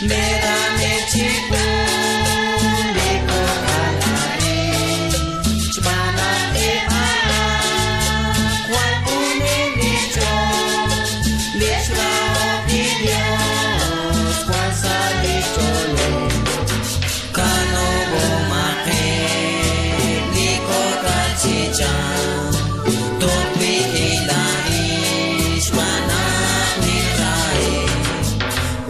merame cipu liko alari cmana e a kwan une licho lisra Dios kuasa licho le kano bomake liko kachicha tokwi ilai shmana nirai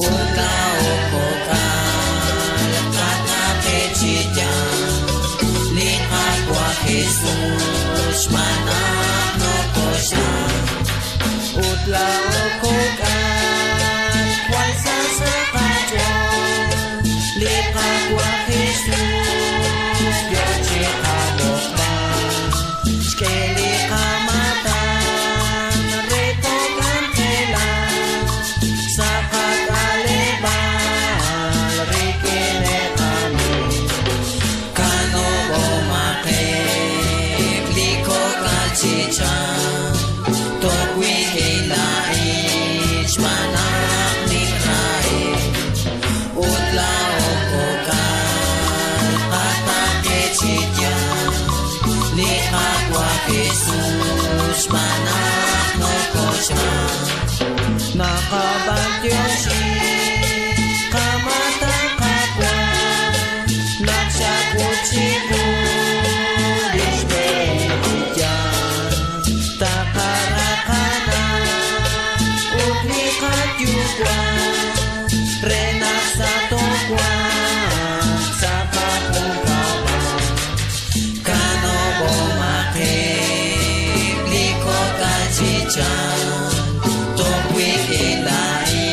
ula okokal kata pechicha liha kwa Jesus shmana no kosha utla okokal kuasa sakajo liha kwa Jesus yoche kabokba skeli kamata reto kantela sakat alebal rikine kami kano bomake liko kachicha tokwi hilai shmanak nikrai utla okokal kata kechitya liha kwa Jesus manak no kosha nakabantyoshi kamata kapwa nakshakuchiku lishbedija takarakana uknikajukwa renasatokwa sakapungkawa kano bomake liko kachicha tokwi ilai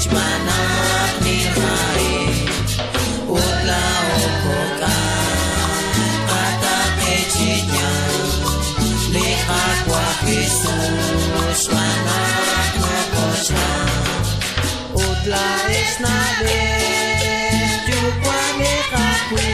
chmanak nirai utla okokal kata kechinya liha kwa Jesus manak no kosha utla isnade jukwa nekakwi